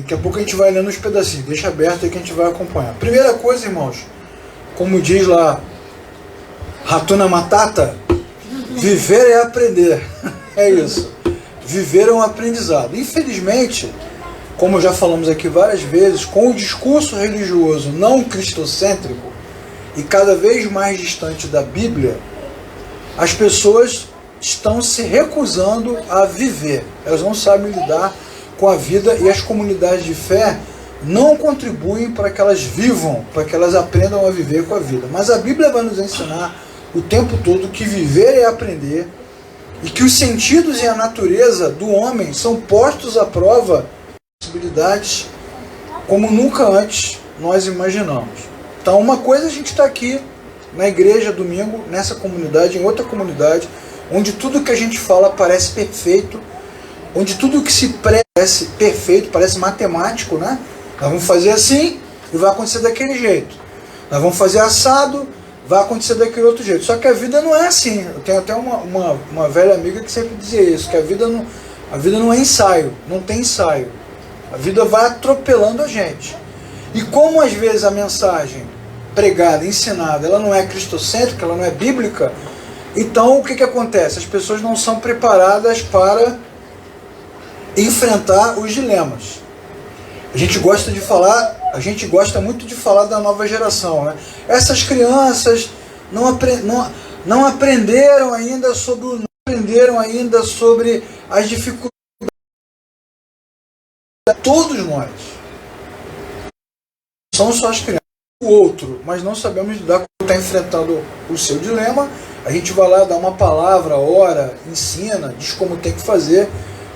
Daqui a pouco a gente vai lendo os pedacinhos, deixa aberto aí que a gente vai acompanhar. Primeira coisa, irmãos, como diz lá Hakuna Matata, viver é aprender. É isso. Viver é um aprendizado. Infelizmente, como já falamos aqui várias vezes, com o discurso religioso não cristocêntrico e cada vez mais distante da Bíblia, as pessoas estão se recusando a viver. Elas não sabem lidar com a vida e as comunidades de fé não contribuem para que elas vivam, para que elas aprendam a viver com a vida. Mas a Bíblia vai nos ensinar o tempo todo que viver é aprender e que os sentidos e a natureza do homem são postos à prova possibilidades como nunca antes nós imaginamos. Então, uma coisa a gente está aqui na igreja domingo, nessa comunidade, em outra comunidade, onde tudo que a gente fala parece perfeito, onde tudo que se parece perfeito, parece matemático, né? Nós vamos fazer assim e vai acontecer daquele jeito. Nós vamos fazer assado, vai acontecer daquele outro jeito. Só que a vida não é assim. Eu tenho até uma velha amiga que sempre dizia isso, que a vida não é ensaio, não tem ensaio. A vida vai atropelando a gente. E como às vezes a mensagem pregada, ensinada, ela não é cristocêntrica, ela não é bíblica, então o que acontece? As pessoas não são preparadas para enfrentar os dilemas. A gente gosta muito de falar da nova geração, né? Essas crianças não aprenderam ainda sobre as dificuldades. Todos nós. São só as crianças. O outro, mas não sabemos lidar com quem está enfrentando o seu dilema. A gente vai lá, dá uma palavra, ora, ensina, diz como tem que fazer.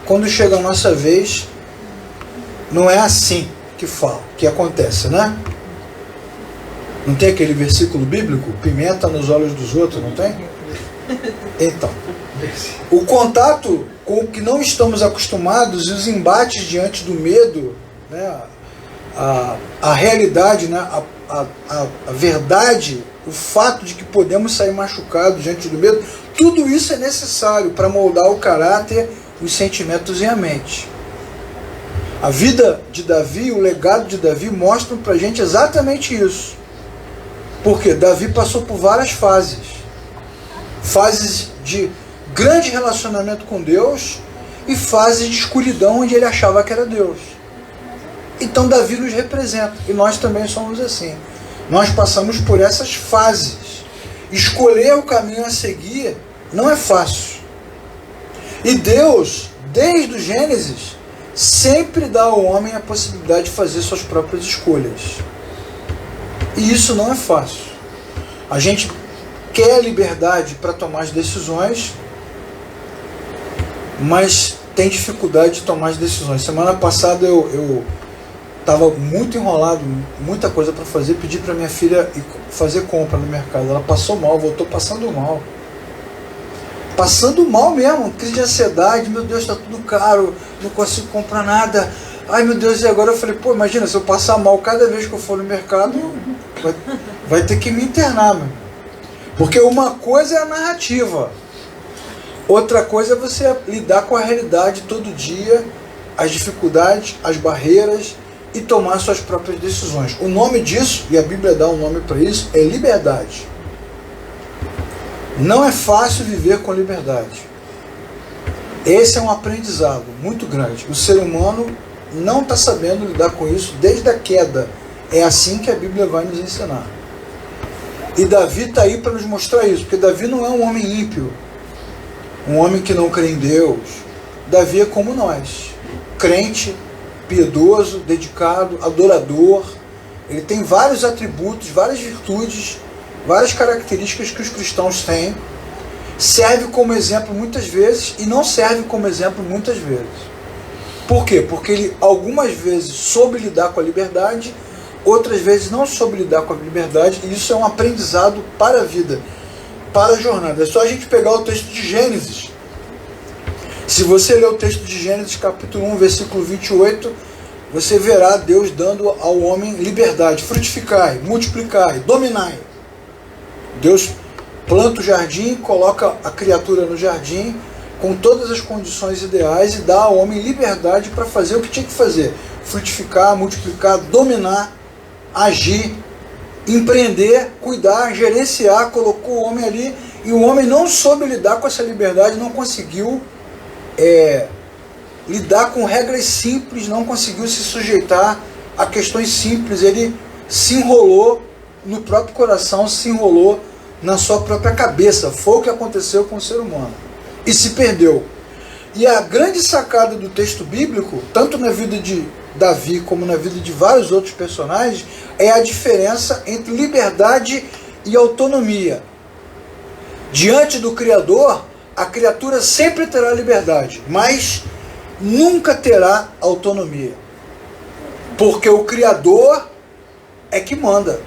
Quando chega a nossa vez, não é assim que acontece, né? Não tem aquele versículo bíblico? Pimenta nos olhos dos outros, não tem? Então, o contato com o que não estamos acostumados e os embates diante do medo, né? A realidade, né? A verdade, o fato de que podemos sair machucados diante do medo, tudo isso é necessário para moldar o caráter, os sentimentos e a mente. A vida de Davi, o legado de Davi mostram para a gente exatamente isso. Porque Davi passou por várias fases. Fases de grande relacionamento com Deus e fases de escuridão onde ele achava que era Deus. Então Davi nos representa e nós também somos assim. Nós passamos por essas fases. Escolher o caminho a seguir não é fácil. E Deus, desde o Gênesis, sempre dá ao homem a possibilidade de fazer suas próprias escolhas. E isso não é fácil. A gente quer liberdade para tomar as decisões, mas tem dificuldade de tomar as decisões. Semana passada eu estava muito enrolado, muita coisa para fazer, pedi para minha filha fazer compra no mercado. Ela passou mal, voltou passando mal. Passando mal mesmo, crise de ansiedade, meu Deus, está tudo caro, não consigo comprar nada. Ai meu Deus, e agora? Eu falei, pô, imagina, se eu passar mal cada vez que eu for no mercado, vai ter que me internar, meu. Porque uma coisa é a narrativa, outra coisa é você lidar com a realidade todo dia, as dificuldades, as barreiras e tomar suas próprias decisões. O nome disso, e a Bíblia dá um nome para isso, é liberdade. Não é fácil viver com liberdade. Esse é um aprendizado muito grande. O ser humano não está sabendo lidar com isso desde a queda. É assim que a Bíblia vai nos ensinar. E Davi está aí para nos mostrar isso, porque Davi não é um homem ímpio, um homem que não crê em Deus. Davi é como nós, crente, piedoso, dedicado, adorador. Ele tem vários atributos, várias virtudes, várias características que os cristãos têm. Serve como exemplo muitas vezes e não serve como exemplo muitas vezes. Por quê? Porque ele algumas vezes soube lidar com a liberdade, outras vezes não soube lidar com a liberdade, e isso é um aprendizado para a vida, para a jornada. É só a gente pegar o texto de Gênesis. Se você ler o texto de Gênesis capítulo 1, versículo 28, você verá Deus dando ao homem liberdade. Frutificai, multiplicai, dominai. Deus planta o jardim, coloca a criatura no jardim com todas as condições ideais e dá ao homem liberdade para fazer o que tinha que fazer. frutificar, multiplicar, dominar, agir, empreender, cuidar, gerenciar, colocou o homem ali, e o homem não soube lidar com essa liberdade, não conseguiu lidar com regras simples, não conseguiu se sujeitar a questões simples, ele se enrolou no próprio coração, se enrolou na sua própria cabeça. Foi o que aconteceu com o ser humano. E se perdeu. E a grande sacada do texto bíblico, tanto na vida de Davi como na vida de vários outros personagens, é a diferença entre liberdade e autonomia. Diante do Criador, a criatura sempre terá liberdade, mas nunca terá autonomia. Porque o Criador é que manda.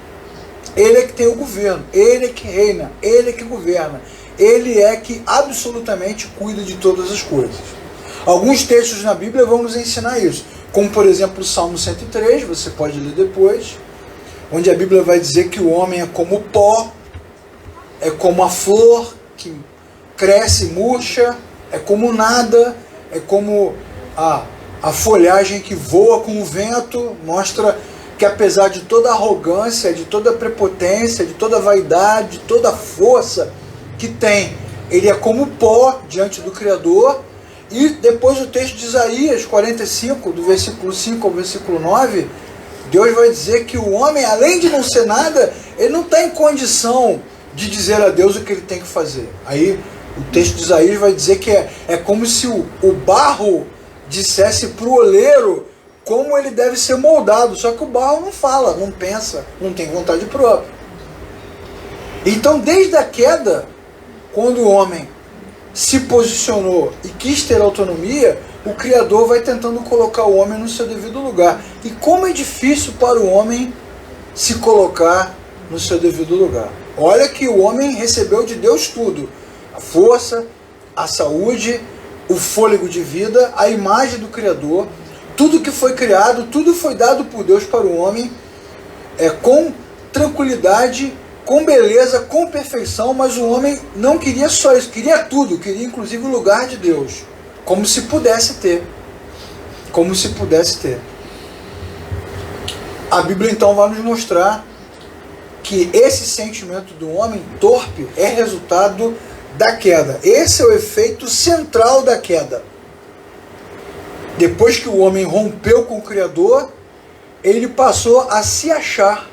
Ele é que tem o governo, ele é que reina, ele é que governa. Ele é que absolutamente cuida de todas as coisas. Alguns textos na Bíblia vão nos ensinar isso. Como, por exemplo, o Salmo 103, você pode ler depois, onde a Bíblia vai dizer que o homem é como o pó, é como a flor que cresce e murcha, é como nada, é como a folhagem que voa com o vento. Mostra que apesar de toda a arrogância, de toda a prepotência, de toda a vaidade, de toda a força que tem, ele é como pó diante do Criador. E depois o texto de Isaías 45, do versículo 5 ao versículo 9, Deus vai dizer que o homem, além de não ser nada, ele não está em condição de dizer a Deus o que ele tem que fazer. Aí o texto de Isaías vai dizer que é como se o barro dissesse para o oleiro como ele deve ser moldado, só que o barro não fala, não pensa, não tem vontade própria. Então, desde a queda, quando o homem se posicionou e quis ter autonomia, o Criador vai tentando colocar o homem no seu devido lugar. E como é difícil para o homem se colocar no seu devido lugar. Olha que o homem recebeu de Deus tudo: a força, a saúde, o fôlego de vida, a imagem do Criador. Tudo que foi criado, tudo foi dado por Deus para o homem, com tranquilidade, com beleza, com perfeição, mas o homem não queria só isso, queria tudo, queria inclusive o lugar de Deus, como se pudesse ter. Como se pudesse ter. A Bíblia então vai nos mostrar que esse sentimento do homem torpe é resultado da queda. Esse é o efeito central da queda. Depois que o homem rompeu com o Criador, ele passou a se achar.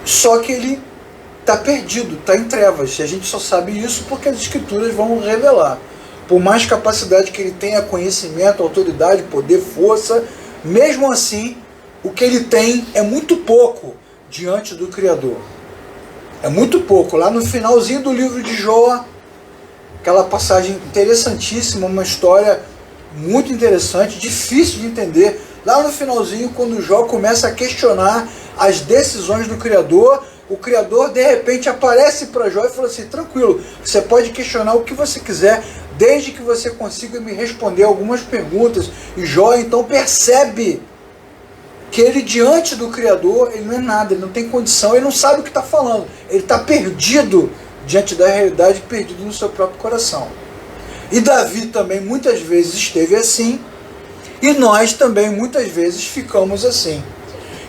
Só que ele está perdido, está em trevas. E a gente só sabe isso porque as Escrituras vão revelar. Por mais capacidade que ele tenha, conhecimento, autoridade, poder, força, mesmo assim, o que ele tem é muito pouco diante do Criador. É muito pouco. Lá no finalzinho do livro de Jó, aquela passagem interessantíssima, uma história muito interessante, difícil de entender. Lá no finalzinho, quando Jó começa a questionar as decisões do Criador, o Criador de repente aparece para Jó e fala assim: tranquilo, você pode questionar o que você quiser, desde que você consiga me responder algumas perguntas. E Jó então percebe que ele, diante do Criador, ele não é nada, ele não tem condição, ele não sabe o que está falando, ele está perdido diante da realidade, perdido no seu próprio coração. E Davi também muitas vezes esteve assim, e nós também muitas vezes ficamos assim.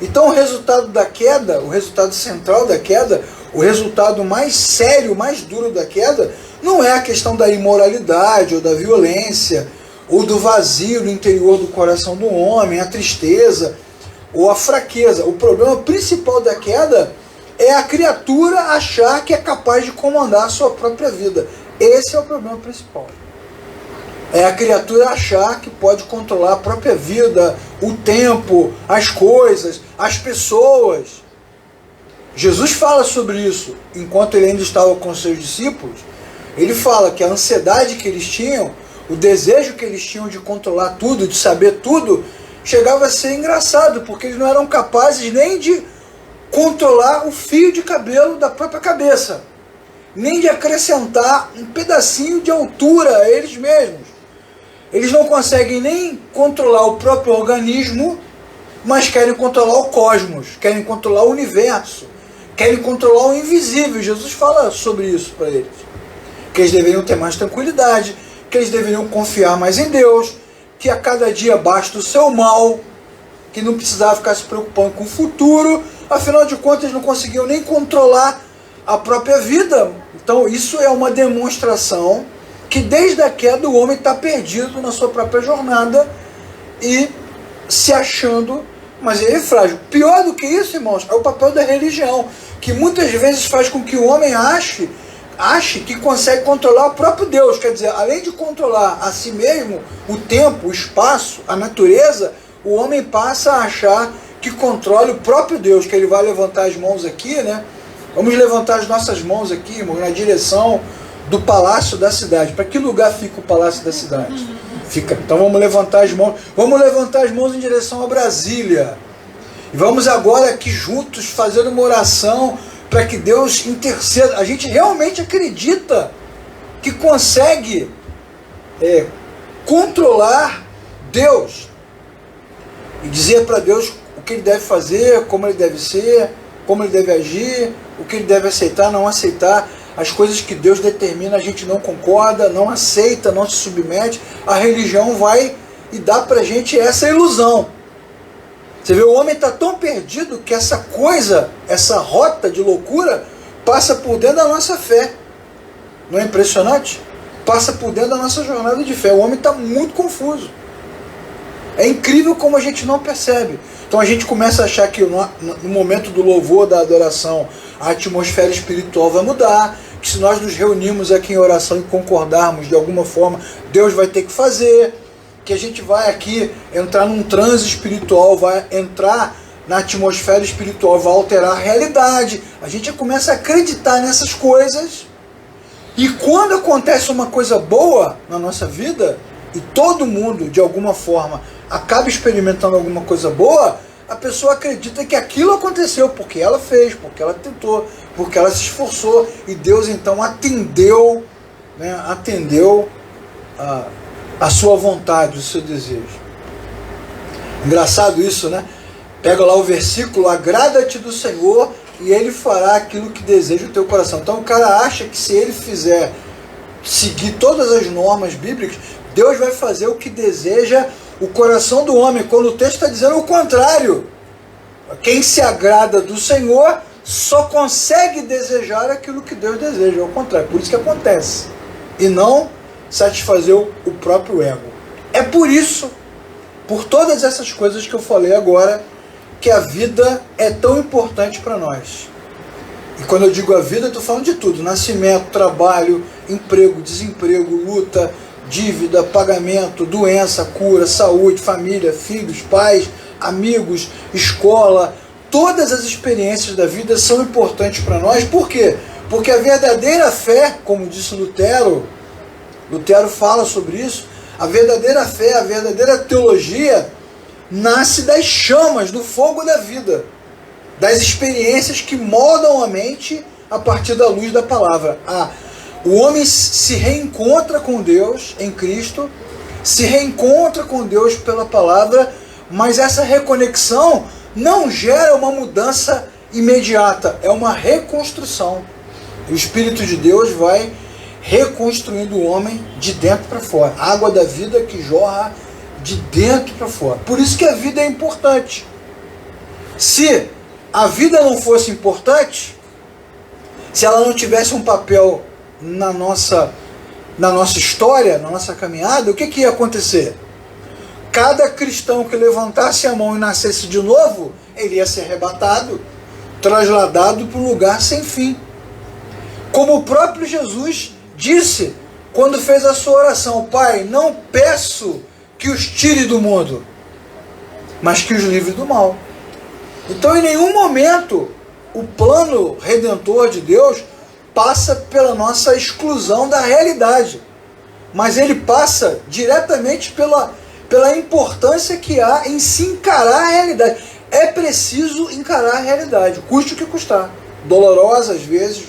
Então o resultado da queda, o resultado central da queda, o resultado mais sério, mais duro da queda, não é a questão da imoralidade, ou da violência, ou do vazio no interior do coração do homem, a tristeza, ou a fraqueza. O problema principal da queda é a criatura achar que é capaz de comandar a sua própria vida. Esse é o problema principal. É a criatura achar que pode controlar a própria vida, o tempo, as coisas, as pessoas. Jesus fala sobre isso enquanto ele ainda estava com seus discípulos. Ele fala que a ansiedade que eles tinham, o desejo que eles tinham de controlar tudo, de saber tudo, chegava a ser engraçado, porque eles não eram capazes nem de controlar o fio de cabelo da própria cabeça, nem de acrescentar um pedacinho de altura a eles mesmos. Eles não conseguem nem controlar o próprio organismo, mas querem controlar o cosmos, querem controlar o universo, querem controlar o invisível. Jesus fala sobre isso para eles. Que eles deveriam ter mais tranquilidade, que eles deveriam confiar mais em Deus, que a cada dia basta o seu mal, que não precisava ficar se preocupando com o futuro, afinal de contas eles não conseguiam nem controlar a própria vida. Então isso é uma demonstração que desde a queda o homem está perdido na sua própria jornada e se achando, mas ele é frágil. Pior do que isso, irmãos, é o papel da religião, que muitas vezes faz com que o homem ache que consegue controlar o próprio Deus. Quer dizer, além de controlar a si mesmo, o tempo, o espaço, a natureza, o homem passa a achar que controla o próprio Deus, que ele vai levantar as mãos aqui, né? Vamos levantar as nossas mãos aqui, irmãos, na direção do palácio da cidade. Para que lugar fica o palácio da cidade? Fica. Então vamos levantar as mãos. Vamos levantar as mãos em direção a Brasília. E vamos agora aqui juntos fazer uma oração para que Deus interceda. A gente realmente acredita que consegue controlar Deus e dizer para Deus o que ele deve fazer, como ele deve ser, como ele deve agir, o que ele deve aceitar, não aceitar. As coisas que Deus determina a gente não concorda, não aceita, não se submete. A religião vai e dá para a gente essa ilusão. Você vê, o homem está tão perdido que essa coisa, essa rota de loucura, passa por dentro da nossa fé. Não é impressionante? Passa por dentro da nossa jornada de fé. O homem está muito confuso. É incrível como a gente não percebe. Então a gente começa a achar que no momento do louvor, da adoração, a atmosfera espiritual vai mudar, que se nós nos reunirmos aqui em oração e concordarmos de alguma forma, Deus vai ter que fazer, que a gente vai aqui entrar num transe espiritual, vai entrar na atmosfera espiritual, vai alterar a realidade. A gente começa a acreditar nessas coisas, e quando acontece uma coisa boa na nossa vida, e todo mundo, de alguma forma, acaba experimentando alguma coisa boa, a pessoa acredita que aquilo aconteceu porque ela fez, porque ela tentou, porque ela se esforçou, e Deus então atendeu, né, atendeu a sua vontade, o seu desejo. Engraçado isso, né? Pega lá o versículo, agrada-te do Senhor e Ele fará aquilo que deseja o teu coração. Então o cara acha que se ele fizer, seguir todas as normas bíblicas, Deus vai fazer o que deseja o coração do homem, quando o texto está dizendo o contrário. Quem se agrada do Senhor só consegue desejar aquilo que Deus deseja, ao contrário, por isso que acontece, e não satisfazer o próprio ego. É por isso, por todas essas coisas que eu falei agora, que a vida é tão importante para nós. E quando eu digo a vida, eu estou falando de tudo: nascimento, trabalho, emprego, desemprego, luta, dívida, pagamento, doença, cura, saúde, família, filhos, pais, amigos, escola. Todas as experiências da vida são importantes para nós. Por quê? Porque a verdadeira fé, como disse Lutero fala sobre isso, a verdadeira fé, a verdadeira teologia, nasce das chamas, do fogo da vida, das experiências que moldam a mente a partir da luz da palavra. O homem se reencontra com Deus em Cristo, se reencontra com Deus pela palavra, mas essa reconexão não gera uma mudança imediata, é uma reconstrução. O Espírito de Deus vai reconstruindo o homem de dentro para fora. A água da vida que jorra de dentro para fora. Por isso que a vida é importante. Se a vida não fosse importante, se ela não tivesse um papel na nossa história, na nossa caminhada, o que ia acontecer? Cada cristão que levantasse a mão e nascesse de novo, ele ia ser arrebatado, trasladado para um lugar sem fim. Como o próprio Jesus disse quando fez a sua oração: Pai, não peço que os tire do mundo, mas que os livre do mal. Então, em nenhum momento, o plano redentor de Deus passa pela nossa exclusão da realidade, mas ele passa diretamente pela importância que há em se encarar a realidade. É preciso encarar a realidade, custe o que custar. Dolorosa às vezes,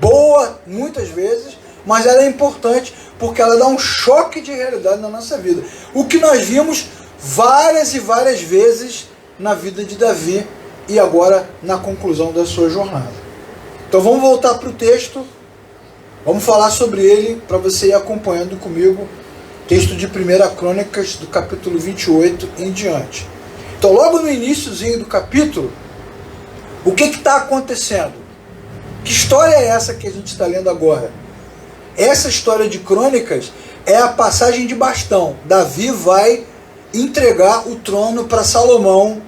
boa muitas vezes, mas ela é importante porque ela dá um choque de realidade na nossa vida. O que nós vimos várias e várias vezes na vida de Davi e agora na conclusão da sua jornada. Então vamos voltar para o texto, vamos falar sobre ele para você ir acompanhando comigo. Texto de 1 Crônicas, do capítulo 28 em diante. Então, logo no iniciozinho do capítulo, o que está acontecendo? Que história é essa que a gente está lendo agora? Essa história de Crônicas é a passagem de bastão. Davi vai entregar o trono para Salomão,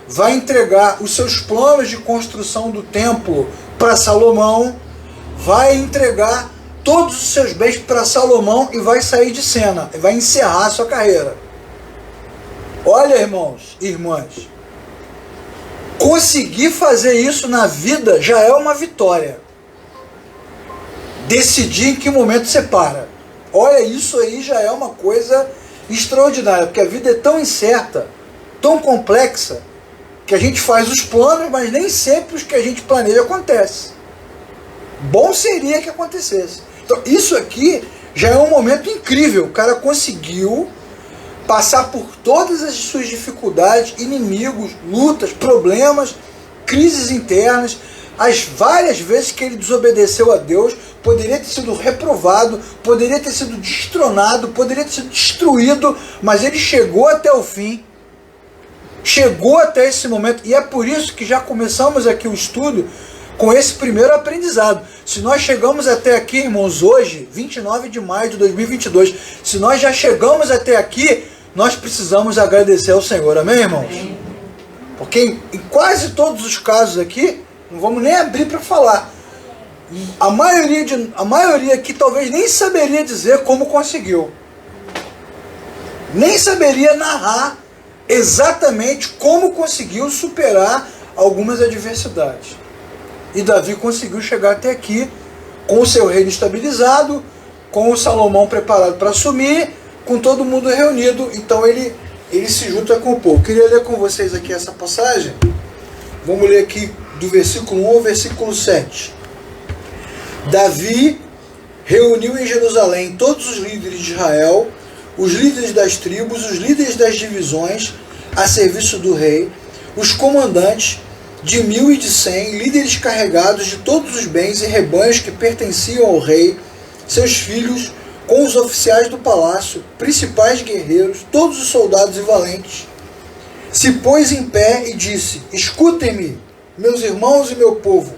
vai entregar os seus planos de construção do templo para Salomão, vai entregar todos os seus bens para Salomão e vai sair de cena, vai encerrar a sua carreira. Olha, irmãos e irmãs, conseguir fazer isso na vida já é uma vitória. Decidir em que momento você para. Olha, isso aí já é uma coisa extraordinária, porque a vida é tão incerta, tão complexa, que a gente faz os planos, mas nem sempre os que a gente planeja acontece. Bom seria que acontecesse. Então, isso aqui já é um momento incrível. O cara conseguiu passar por todas as suas dificuldades, inimigos, lutas, problemas, crises internas, as várias vezes que ele desobedeceu a Deus, poderia ter sido reprovado, poderia ter sido destronado, poderia ter sido destruído, mas ele chegou até o fim, chegou até esse momento, e é por isso que já começamos aqui o estudo com esse primeiro aprendizado. Se nós chegamos até aqui, irmãos, hoje, 29 de maio de 2022, se nós já chegamos até aqui, nós precisamos agradecer ao Senhor, amém, irmãos? Amém. Porque em quase todos os casos aqui, não vamos nem abrir para falar, a maioria aqui talvez nem saberia dizer como conseguiu, nem saberia narrar exatamente como conseguiu superar algumas adversidades. E Davi conseguiu chegar até aqui, com o seu reino estabilizado, com o Salomão preparado para assumir, com todo mundo reunido. Então ele se junta com o povo. Queria ler com vocês aqui essa passagem. Vamos ler aqui do versículo 1 ao versículo 7. Davi reuniu em Jerusalém todos os líderes de Israel, os líderes das tribos, os líderes das divisões, a serviço do rei, os comandantes de 1000 e de 100, líderes carregados de todos os bens e rebanhos que pertenciam ao rei, seus filhos, com os oficiais do palácio, principais guerreiros, todos os soldados e valentes. Se pôs em pé e disse: escutem-me, meus irmãos e meu povo.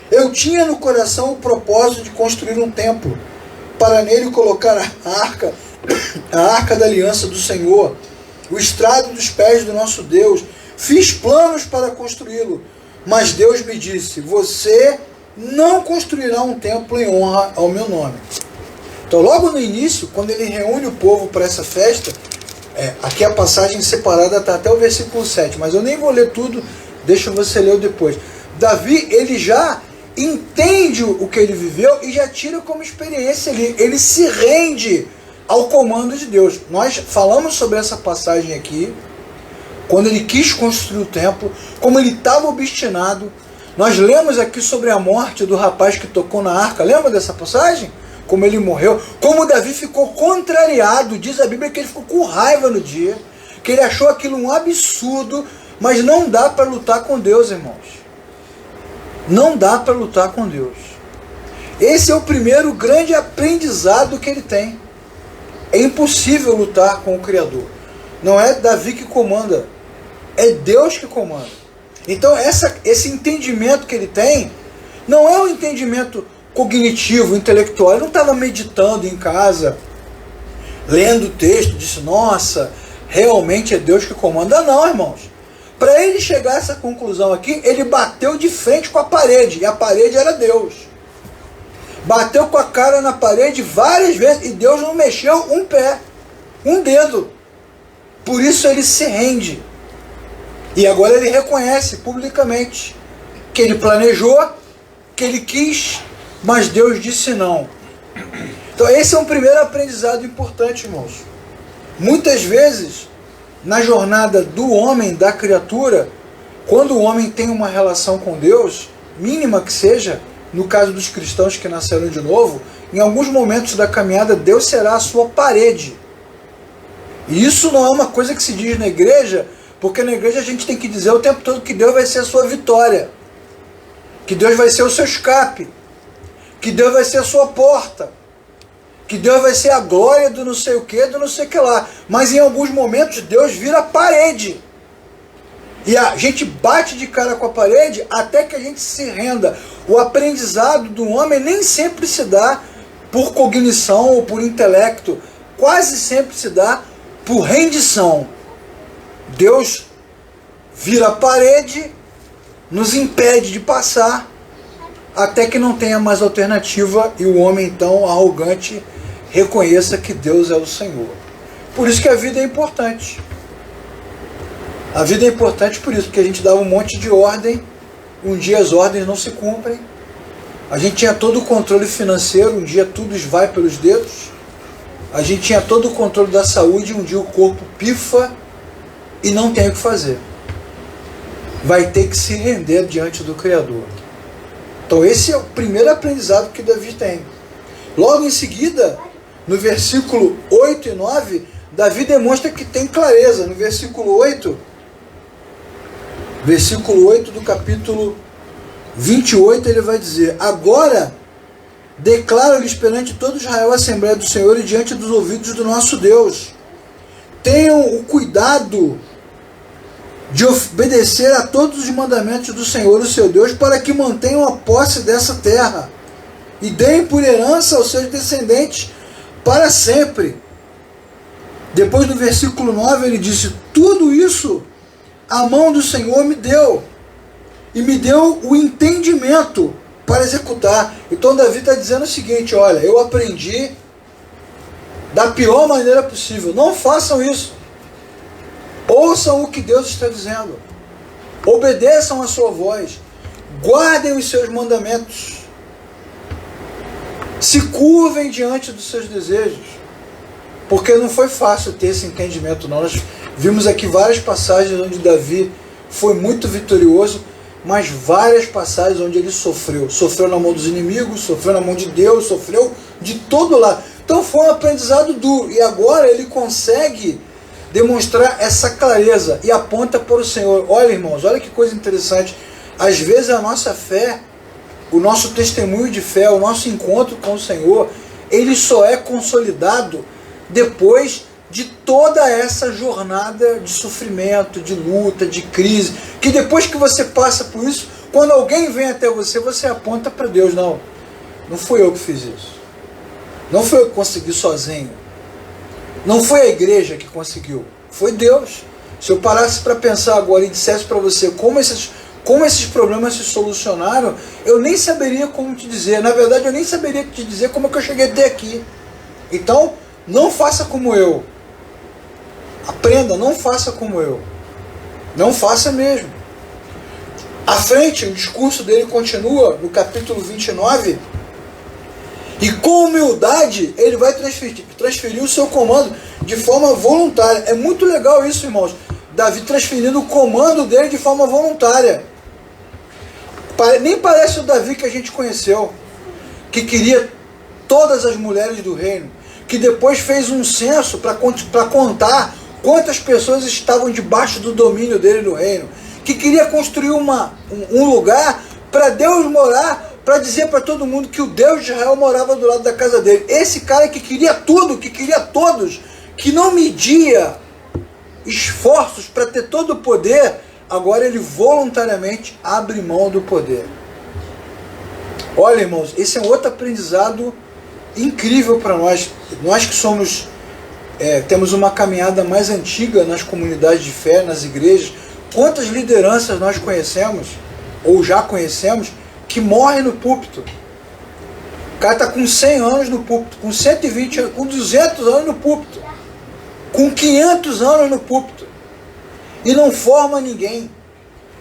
Eu tinha no coração o propósito de construir um templo, para nele colocar a arca da aliança do Senhor, o estrado dos pés do nosso Deus. Fiz planos para construí-lo, mas Deus me disse: você não construirá um templo em honra ao meu nome. Então, logo no início, quando ele reúne o povo para essa festa, aqui a passagem separada está até o versículo 7, mas eu nem vou ler tudo, deixa você ler depois. Davi, ele já entende o que ele viveu e já tira como experiência ali. Ele se rende ao comando de Deus. Nós falamos sobre essa passagem aqui, quando ele quis construir o templo, como ele estava obstinado. Nós lemos aqui sobre a morte do rapaz que tocou na arca. Lembra dessa passagem? Como ele morreu. Como Davi ficou contrariado. Diz a Bíblia que ele ficou com raiva no dia, que ele achou aquilo um absurdo. Mas não dá para lutar com Deus, irmãos. Não dá para lutar com Deus. Esse é o primeiro grande aprendizado que ele tem. É impossível lutar com o Criador. Não é Davi que comanda, é Deus que comanda. Então esse entendimento que ele tem não é um entendimento cognitivo, intelectual. Ele não estava meditando em casa, lendo o texto, disse: nossa, realmente é Deus que comanda. Não, irmãos. Para ele chegar a essa conclusão aqui, ele bateu de frente com a parede, e a parede era Deus. Bateu com a cara na parede várias vezes, e Deus não mexeu um pé, um dedo. Por isso ele se rende. E agora ele reconhece publicamente que ele planejou, que ele quis, mas Deus disse não. Então esse é um primeiro aprendizado importante, irmãos. Muitas vezes, na jornada do homem, da criatura, quando o homem tem uma relação com Deus, mínima que seja, no caso dos cristãos que nasceram de novo, em alguns momentos da caminhada, Deus será a sua parede. E isso não é uma coisa que se diz na igreja, porque na igreja a gente tem que dizer o tempo todo que Deus vai ser a sua vitória, que Deus vai ser o seu escape, que Deus vai ser a sua porta, que Deus vai ser a glória do não sei o que, do não sei o que lá. Mas em alguns momentos Deus vira parede. E a gente bate de cara com a parede até que a gente se renda. O aprendizado do homem nem sempre se dá por cognição ou por intelecto. Quase sempre se dá por rendição. Deus vira a parede, nos impede de passar, até que não tenha mais alternativa e o homem então arrogante reconheça que Deus é o Senhor. Por isso que a vida é importante. A vida é importante por isso, porque a gente dava um monte de ordem, um dia as ordens não se cumprem, a gente tinha todo o controle financeiro, um dia tudo esvai pelos dedos, a gente tinha todo o controle da saúde, um dia o corpo pifa e não tem o que fazer. Vai ter que se render diante do Criador. Então esse é o primeiro aprendizado que Davi tem. Logo em seguida, no versículo 8 e 9, Davi demonstra que tem clareza. No versículo 8 do capítulo 28, ele vai dizer: agora declaro-lhes perante todo Israel a Assembleia do Senhor e diante dos ouvidos do nosso Deus. Tenham o cuidado de obedecer a todos os mandamentos do Senhor, o seu Deus, para que mantenham a posse dessa terra e deem por herança aos seus descendentes para sempre. Depois, no versículo 9, ele disse: tudo isso a mão do Senhor me deu, e me deu o entendimento para executar. Então Davi está dizendo o seguinte: olha, eu aprendi da pior maneira possível. Não façam isso. Ouçam o que Deus está dizendo. Obedeçam a sua voz. Guardem os seus mandamentos. Se curvem diante dos seus desejos. Porque não foi fácil ter esse entendimento, não. Nós vimos aqui várias passagens onde Davi foi muito vitorioso, mas várias passagens onde ele sofreu. Sofreu na mão dos inimigos, sofreu na mão de Deus, sofreu de todo lado. Então foi um aprendizado duro. E agora ele consegue demonstrar essa clareza e aponta para o Senhor. Olha, irmãos, olha que coisa interessante. Às vezes a nossa fé, o nosso testemunho de fé, o nosso encontro com o Senhor, ele só é consolidado depois de toda essa jornada de sofrimento, de luta, de crise, que depois que você passa por isso, quando alguém vem até você, você aponta para Deus. Não fui eu que fiz isso. Não foi eu que consegui sozinho. Não foi a igreja que conseguiu. Foi Deus. Se eu parasse para pensar agora e dissesse para você como esses problemas se solucionaram, eu nem saberia como te dizer. Na verdade, eu nem saberia te dizer como é que eu cheguei até aqui. Então, não faça como eu. Aprenda, não faça como eu. Não faça mesmo. À frente, o discurso dele continua no capítulo 29. E com humildade, ele vai transferir o seu comando de forma voluntária. É muito legal isso, irmãos. Davi transferindo o comando dele de forma voluntária. Nem parece o Davi que a gente conheceu, que queria todas as mulheres do reino, que depois fez um censo para contar quantas pessoas estavam debaixo do domínio dele no reino, que queria construir um lugar para Deus morar, para dizer para todo mundo que o Deus de Israel morava do lado da casa dele. Esse cara que queria tudo, que queria todos, que não media esforços para ter todo o poder, agora ele voluntariamente abre mão do poder. Olha, irmãos, esse é um outro aprendizado incrível para nós. Nós que temos uma caminhada mais antiga nas comunidades de fé, nas igrejas. Quantas lideranças nós conhecemos, ou já conhecemos, que morrem no púlpito? O cara está com 100 anos no púlpito, com 120 anos, com 200 anos no púlpito, com 500 anos no púlpito, e não forma ninguém,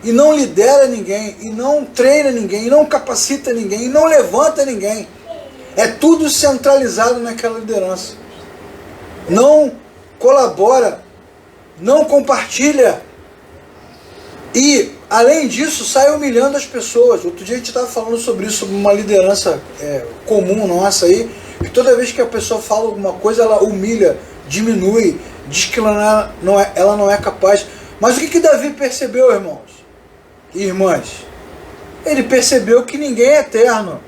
e não lidera ninguém, e não treina ninguém, e não capacita ninguém, e não levanta ninguém. É tudo centralizado naquela liderança. Não colabora, não compartilha. E, além disso, sai humilhando as pessoas. Outro dia a gente estava falando sobre isso, sobre uma liderança comum nossa aí, que toda vez que a pessoa fala alguma coisa, ela humilha, diminui, diz que ela não é capaz. Mas o que Davi percebeu, irmãos e irmãs? Ele percebeu que ninguém é eterno.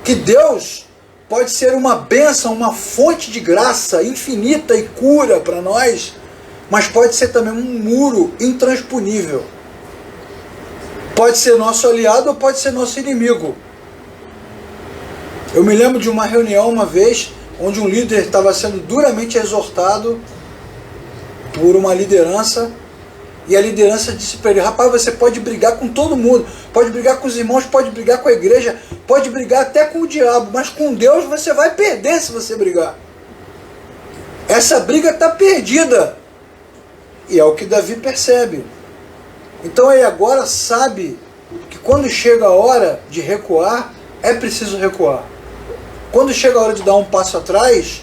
Que Deus pode ser uma bênção, uma fonte de graça infinita e cura para nós, mas pode ser também um muro intransponível. Pode ser nosso aliado ou pode ser nosso inimigo. Eu me lembro de uma reunião uma vez, onde um líder estava sendo duramente exortado por uma liderança, e a liderança disse para ele: rapaz, você pode brigar com todo mundo, pode brigar com os irmãos, pode brigar com a igreja, pode brigar até com o diabo, mas com Deus você vai perder se você brigar. Essa briga está perdida. E é o que Davi percebe. Então ele agora sabe que quando chega a hora de recuar, é preciso recuar. Quando chega a hora de dar um passo atrás,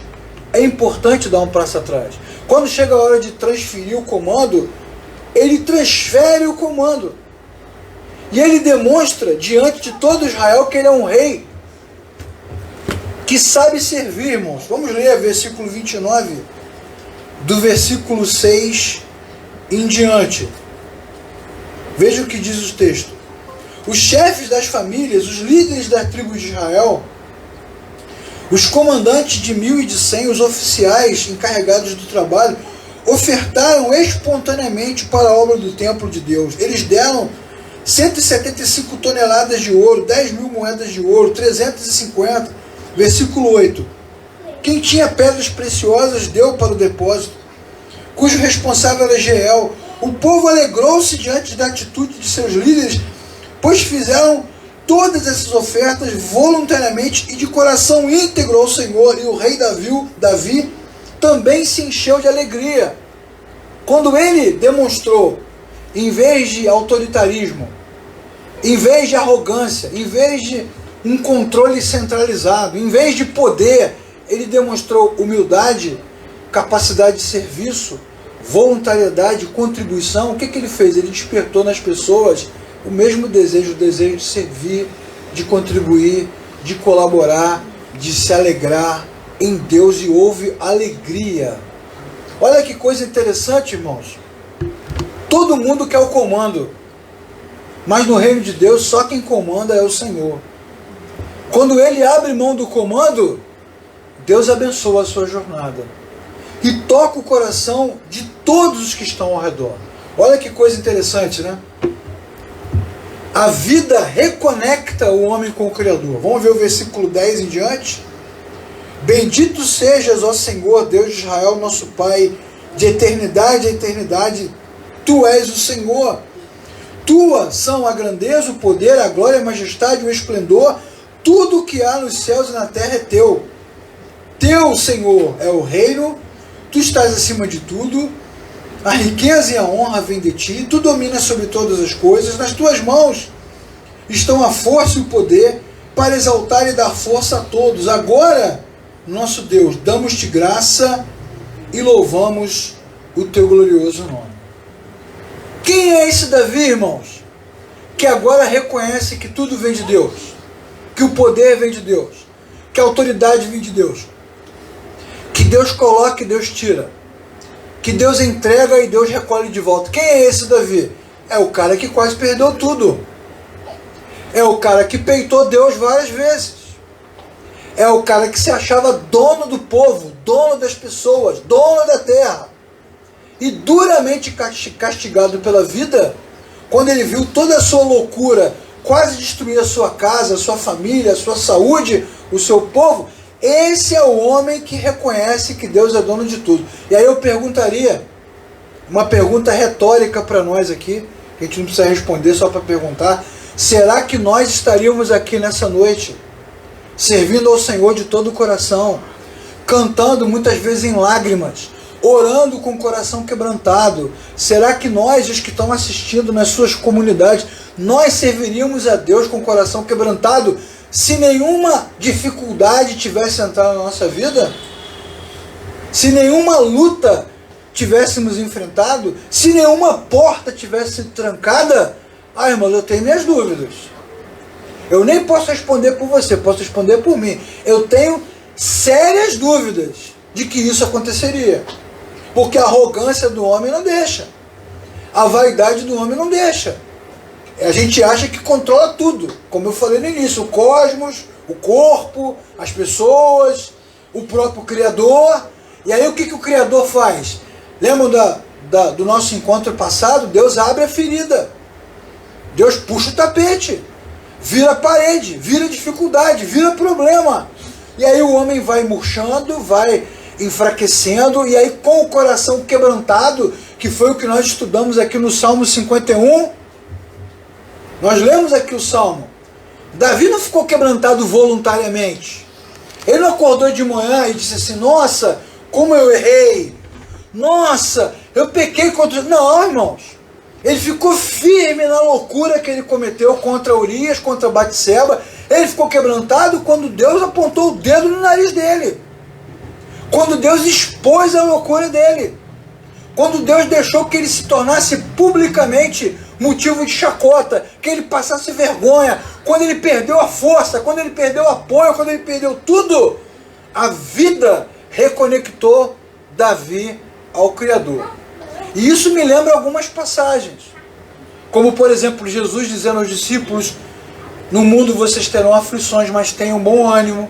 é importante dar um passo atrás. Quando chega a hora de transferir o comando, ele transfere o comando. E ele demonstra diante de todo Israel que ele é um rei que sabe servir, irmãos. Vamos ler o versículo 29, do versículo 6 em diante. Veja o que diz o texto. Os chefes das famílias, os líderes da tribo de Israel, os comandantes de 1.000 e de 100, os oficiais encarregados do trabalho, ofertaram espontaneamente para a obra do templo de Deus. Eles deram 175 toneladas de ouro, 10.000 moedas de ouro, 350. Versículo 8. Quem tinha pedras preciosas deu para o depósito, cujo responsável era Jeiel. O povo alegrou-se diante da atitude de seus líderes, pois fizeram todas essas ofertas voluntariamente e de coração íntegro ao Senhor, e o rei Davi também se encheu de alegria. Quando ele demonstrou, em vez de autoritarismo, em vez de arrogância, em vez de um controle centralizado, em vez de poder, ele demonstrou humildade, capacidade de serviço, voluntariedade, contribuição. O que ele fez? Ele despertou nas pessoas o mesmo desejo, o desejo de servir, de contribuir, de colaborar, de se alegrar em Deus, e houve alegria. Olha que coisa interessante, irmãos. Todo mundo quer o comando, mas no reino de Deus só quem comanda é o Senhor. Quando ele abre mão do comando, Deus abençoa a sua jornada e toca o coração de todos os que estão ao redor. Olha que coisa interessante, né? A vida reconecta o homem com o Criador. Vamos ver o versículo 10 em diante. Bendito sejas, ó Senhor, Deus de Israel, nosso Pai, de eternidade a eternidade. Tu és o Senhor. Tua são a grandeza, o poder, a glória, a majestade, o esplendor. Tudo o que há nos céus e na terra é teu. Teu, Senhor, é o reino. Tu estás acima de tudo. A riqueza e a honra vêm de ti. Tu dominas sobre todas as coisas. Nas tuas mãos estão a força e o poder para exaltar e dar força a todos. Agora, nosso Deus, damos-te graça e louvamos o teu glorioso nome. Quem é esse Davi, irmãos? Que agora reconhece que tudo vem de Deus, que o poder vem de Deus, que a autoridade vem de Deus, que Deus coloca e Deus tira, que Deus entrega e Deus recolhe de volta. Quem é esse Davi? É o cara que quase perdeu tudo. É o cara que peitou Deus várias vezes. É o cara que se achava dono do povo, dono das pessoas, dono da terra. E duramente castigado pela vida, quando ele viu toda a sua loucura quase destruir a sua casa, a sua família, a sua saúde, o seu povo. Esse é o homem que reconhece que Deus é dono de tudo. E aí eu perguntaria, uma pergunta retórica para nós aqui, que a gente não precisa responder, só para perguntar: será que nós estaríamos aqui nessa noite, servindo ao Senhor de todo o coração, cantando muitas vezes em lágrimas, orando com o coração quebrantado? Será que nós, os que estão assistindo nas suas comunidades, nós serviríamos a Deus com o coração quebrantado se nenhuma dificuldade tivesse entrado na nossa vida? Se nenhuma luta tivéssemos enfrentado? Se nenhuma porta tivesse sido trancada? Ah, irmão, eu tenho minhas dúvidas. Eu nem posso responder por você, posso responder por mim. Eu tenho sérias dúvidas de que isso aconteceria. Porque a arrogância do homem não deixa. A vaidade do homem não deixa. A gente acha que controla tudo. Como eu falei no início, o cosmos, o corpo, as pessoas, o próprio Criador. E aí o que o Criador faz? Lembram do nosso encontro passado, Deus abre a ferida. Deus puxa o tapete. Vira parede, vira dificuldade, vira problema. E aí o homem vai murchando, vai enfraquecendo, e aí com o coração quebrantado, que foi o que nós estudamos aqui no Salmo 51, nós lemos aqui o Salmo. Davi não ficou quebrantado voluntariamente. Ele não acordou de manhã e disse assim, nossa, como eu errei. Nossa, eu pequei contra... Não, irmãos. Ele ficou firme na loucura que ele cometeu contra Urias, contra Batseba. Ele ficou quebrantado quando Deus apontou o dedo no nariz dele. Quando Deus expôs a loucura dele. Quando Deus deixou que ele se tornasse publicamente motivo de chacota, que ele passasse vergonha, quando ele perdeu a força, quando ele perdeu o apoio, quando ele perdeu tudo, a vida reconectou Davi ao Criador. E isso me lembra algumas passagens, como por exemplo Jesus dizendo aos discípulos, no mundo vocês terão aflições, mas tenham bom ânimo.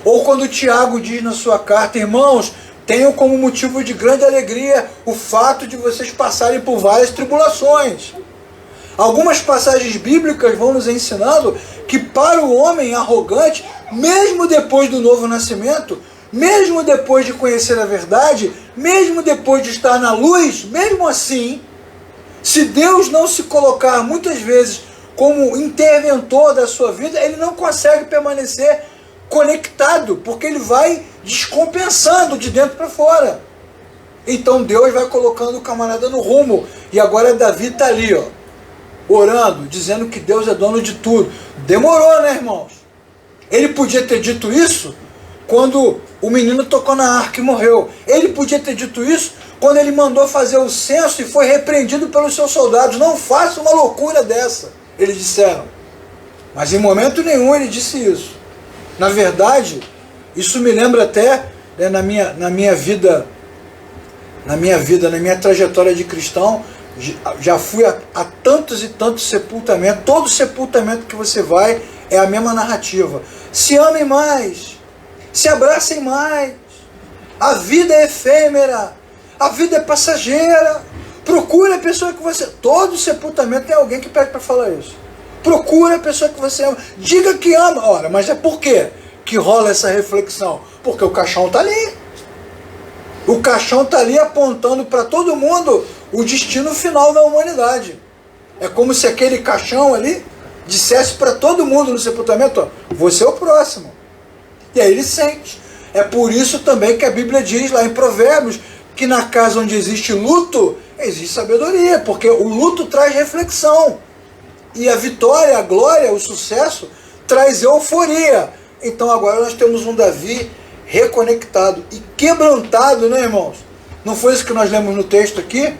Ou quando Tiago diz na sua carta, irmãos, tenham como motivo de grande alegria o fato de vocês passarem por várias tribulações. Algumas passagens bíblicas vão nos ensinando que para o homem arrogante, mesmo depois do novo nascimento, mesmo depois de conhecer a verdade, mesmo depois de estar na luz, mesmo assim, se Deus não se colocar muitas vezes como interventor da sua vida, ele não consegue permanecer conectado, porque ele vai descompensando de dentro para fora. Então Deus vai colocando o camarada no rumo, e agora Davi está ali, ó, orando, dizendo que Deus é dono de tudo. Demorou, né, irmãos? Ele podia ter dito isso quando o menino tocou na arca e morreu. Ele podia ter dito isso quando ele mandou fazer o censo e foi repreendido pelos seus soldados. Não faça uma loucura dessa, eles disseram. Mas em momento nenhum ele disse isso. Na verdade, isso me lembra até, né, na minha vida, na minha trajetória de cristão, já fui a tantos e tantos sepultamentos. Todo sepultamento que você vai é a mesma narrativa. Se amem mais, se abracem mais, a vida é efêmera, a vida é passageira, procure a pessoa que você... Todo sepultamento tem alguém que pede para falar isso. Procure a pessoa que você ama, diga que ama. Ora, mas é por quê que rola essa reflexão? Porque o caixão está ali. O caixão está ali apontando para todo mundo o destino final da humanidade. É como se aquele caixão ali dissesse para todo mundo no sepultamento, ó, você é o próximo. E aí ele sente. É por isso também que a Bíblia diz lá em Provérbios que na casa onde existe luto, existe sabedoria, porque o luto traz reflexão. E a vitória, a glória, o sucesso traz euforia. Então agora nós temos um Davi reconectado e quebrantado, né, irmãos? Não foi isso que nós lemos no texto aqui?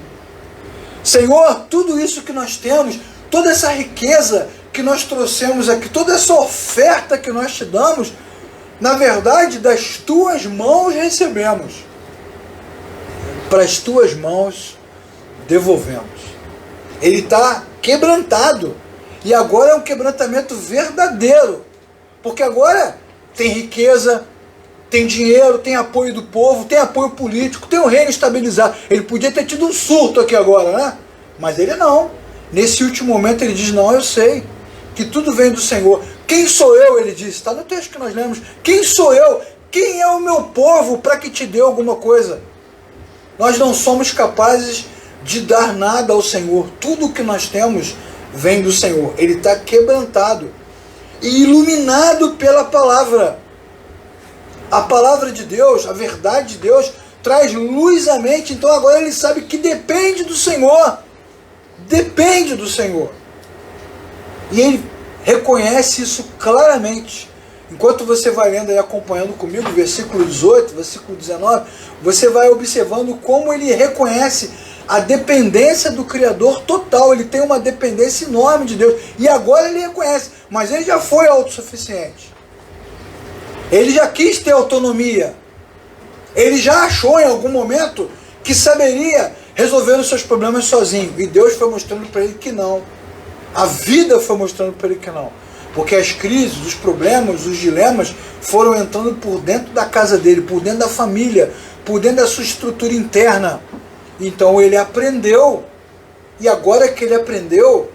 Senhor, tudo isso que nós temos, toda essa riqueza que nós trouxemos aqui, toda essa oferta que nós te damos, na verdade, das tuas mãos recebemos. Para as tuas mãos devolvemos. Ele está quebrantado. E agora é um quebrantamento verdadeiro. Porque agora tem riqueza, tem dinheiro, tem apoio do povo, tem apoio político, tem o reino estabilizado. Ele podia ter tido um surto aqui agora, né? Mas ele não. Nesse último momento ele diz, não, eu sei que tudo vem do Senhor. Quem sou eu? Ele diz, está no texto que nós lemos. Quem sou eu? Quem é o meu povo para que te dê alguma coisa? Nós não somos capazes de dar nada ao Senhor. Tudo o que nós temos vem do Senhor. Ele está quebrantado e iluminado pela palavra. A palavra de Deus, a verdade de Deus, traz luz à mente. Então agora ele sabe que depende do Senhor. Depende do Senhor. E ele reconhece isso claramente. Enquanto você vai lendo e acompanhando comigo, versículo 18, versículo 19, você vai observando como ele reconhece a dependência do Criador total. Ele tem uma dependência enorme de Deus. E agora ele reconhece, mas ele já foi autossuficiente. Ele já quis ter autonomia. Ele já achou em algum momento que saberia resolver os seus problemas sozinho. E Deus foi mostrando para ele que não. A vida foi mostrando para ele que não. Porque as crises, os problemas, os dilemas foram entrando por dentro da casa dele, por dentro da família, por dentro da sua estrutura interna. Então ele aprendeu, e agora que ele aprendeu,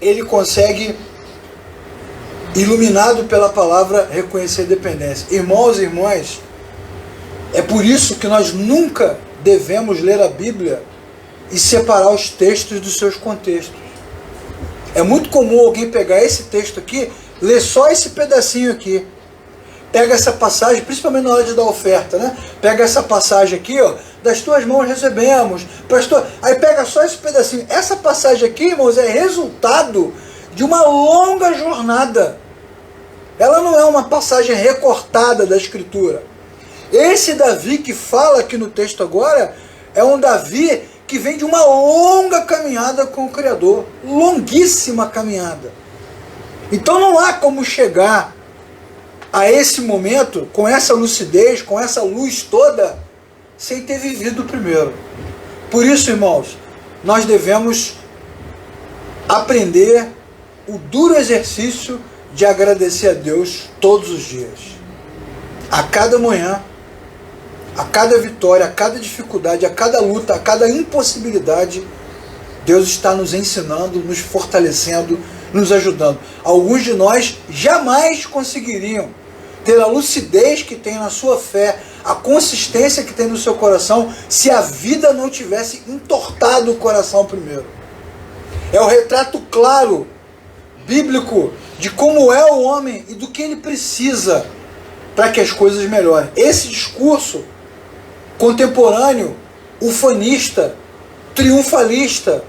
ele consegue, iluminado pela palavra, reconhecer dependência. Irmãos e irmãs, é por isso que nós nunca devemos ler a Bíblia e separar os textos dos seus contextos. É muito comum alguém pegar esse texto aqui, ler só esse pedacinho aqui. Pega essa passagem, principalmente na hora de dar oferta, né? Pega essa passagem aqui, ó, das tuas mãos recebemos. Aí pega só esse pedacinho. Essa passagem aqui, irmãos, é resultado de uma longa jornada. Ela não é uma passagem recortada da Escritura. Esse Davi que fala aqui no texto agora, é um Davi que vem de uma longa caminhada com o Criador. Longuíssima caminhada. Então não há como chegar a esse momento, com essa lucidez, com essa luz toda, sem ter vivido primeiro. Por isso, irmãos, nós devemos aprender o duro exercício de agradecer a Deus todos os dias. A cada manhã, a cada vitória, a cada dificuldade, a cada luta, a cada impossibilidade, Deus está nos ensinando, nos fortalecendo, nos ajudando. Alguns de nós jamais conseguiriam ter a lucidez que tem na sua fé, a consistência que tem no seu coração, se a vida não tivesse entortado o coração primeiro. É o retrato claro, bíblico, de como é o homem e do que ele precisa para que as coisas melhorem. Esse discurso contemporâneo, ufanista, triunfalista,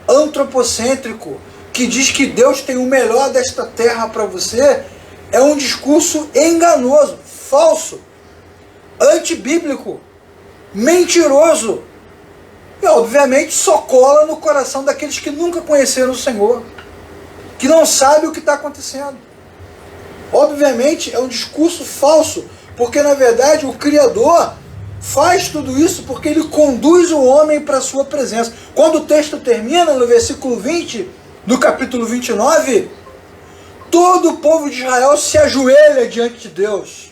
antropocêntrico, que diz que Deus tem o melhor desta terra para você, é um discurso enganoso, falso, antibíblico, mentiroso. E obviamente só cola no coração daqueles que nunca conheceram o Senhor, que não sabem o que está acontecendo. Obviamente é um discurso falso, porque na verdade o Criador faz tudo isso porque ele conduz o homem para a sua presença. Quando o texto termina, no versículo 20 do capítulo 29, todo o povo de Israel se ajoelha diante de Deus.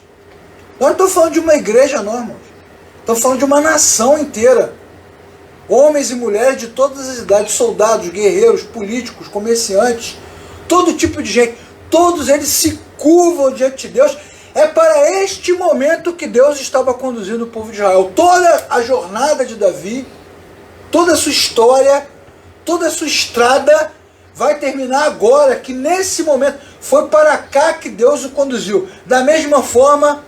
Nós não estamos falando de uma igreja, não, irmãos. Estamos falando de uma nação inteira. Homens e mulheres de todas as idades, soldados, guerreiros, políticos, comerciantes, todo tipo de gente. Todos eles se curvam diante de Deus. É para este momento que Deus estava conduzindo o povo de Israel. Toda a jornada de Davi, toda a sua história, toda a sua estrada vai terminar agora, que nesse momento foi para cá que Deus o conduziu. Da mesma forma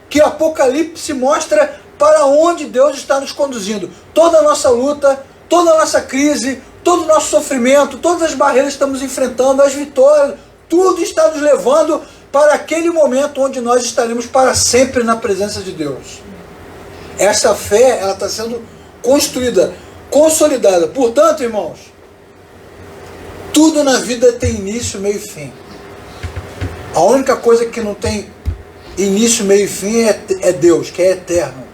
que Apocalipse mostra para onde Deus está nos conduzindo. Toda a nossa luta, toda a nossa crise, todo o nosso sofrimento, todas as barreiras que estamos enfrentando, as vitórias, tudo está nos levando para aquele momento onde nós estaremos para sempre na presença de Deus. Essa fé, ela está sendo construída, consolidada. Portanto, irmãos, tudo na vida tem início, meio e fim. A única coisa que não tem início, meio e fim é Deus, que é eterno.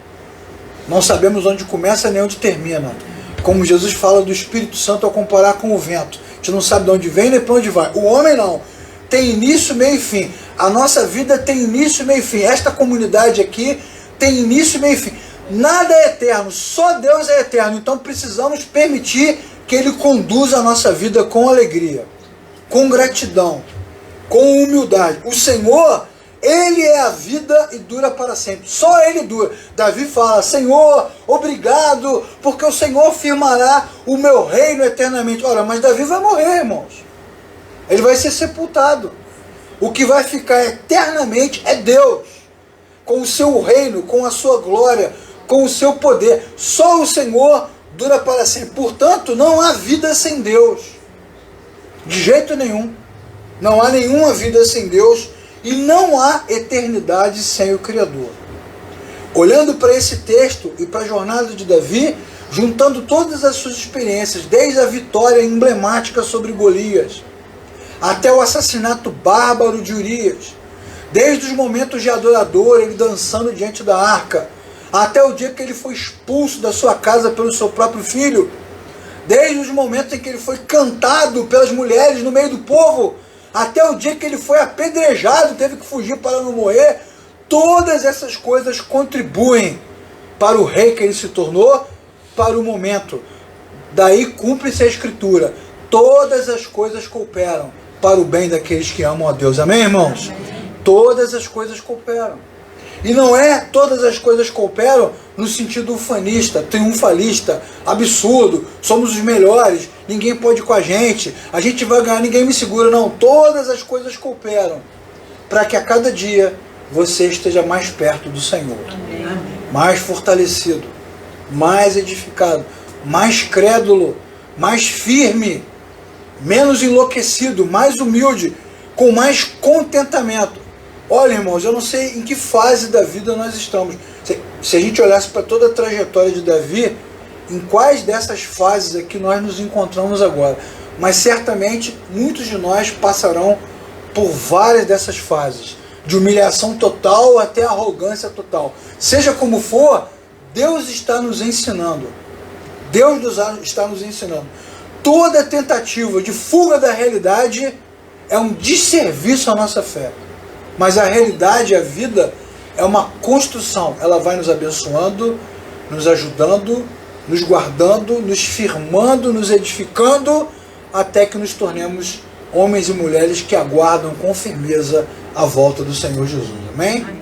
Não sabemos onde começa nem onde termina. Como Jesus fala do Espírito Santo ao comparar com o vento. A gente não sabe de onde vem nem para onde vai. O homem não. Tem início, meio e fim. A nossa vida tem início, meio e fim. Esta comunidade aqui tem início, meio e fim. Nada é eterno, só Deus é eterno. Então precisamos permitir que Ele conduza a nossa vida com alegria, com gratidão, com humildade. O Senhor, Ele é a vida e dura para sempre. Só Ele dura. Davi fala, Senhor, obrigado, porque o Senhor firmará o meu reino eternamente. Ora, mas Davi vai morrer, irmãos. Ele vai ser sepultado. O que vai ficar eternamente é Deus, com o seu reino, com a sua glória, com o seu poder. Só o Senhor dura para sempre. Portanto, não há vida sem Deus. De jeito nenhum. Não há nenhuma vida sem Deus e não há eternidade sem o Criador. Olhando para esse texto e para a jornada de Davi, juntando todas as suas experiências, desde a vitória emblemática sobre Golias, até o assassinato bárbaro de Urias, desde os momentos de adorador, ele dançando diante da arca, até o dia que ele foi expulso da sua casa pelo seu próprio filho, desde os momentos em que ele foi cantado pelas mulheres no meio do povo, até o dia que ele foi apedrejado, teve que fugir para não morrer, todas essas coisas contribuem para o rei que ele se tornou para o momento. Daí cumpre-se a Escritura. Todas as coisas cooperam para o bem daqueles que amam a Deus. Amém, irmãos? Amém. Todas as coisas cooperam. E não é todas as coisas cooperam no sentido ufanista, triunfalista, absurdo, somos os melhores, ninguém pode ir com a gente vai ganhar, ninguém me segura. Não, todas as coisas cooperam para que a cada dia você esteja mais perto do Senhor. Amém. Mais fortalecido, mais edificado, mais crédulo, mais firme, menos enlouquecido, mais humilde, com mais contentamento. Olha, irmãos, eu não sei em que fase da vida nós estamos. Se a gente olhasse para toda a trajetória de Davi, em quais dessas fases aqui nós nos encontramos agora? Mas certamente muitos de nós passarão por várias dessas fases, de humilhação total até arrogância total. Seja como for, Deus está nos ensinando. Deus está nos ensinando. Toda tentativa de fuga da realidade é um desserviço à nossa fé. Mas a realidade, a vida, é uma construção. Ela vai nos abençoando, nos ajudando, nos guardando, nos firmando, nos edificando, até que nos tornemos homens e mulheres que aguardam com firmeza a volta do Senhor Jesus. Amém?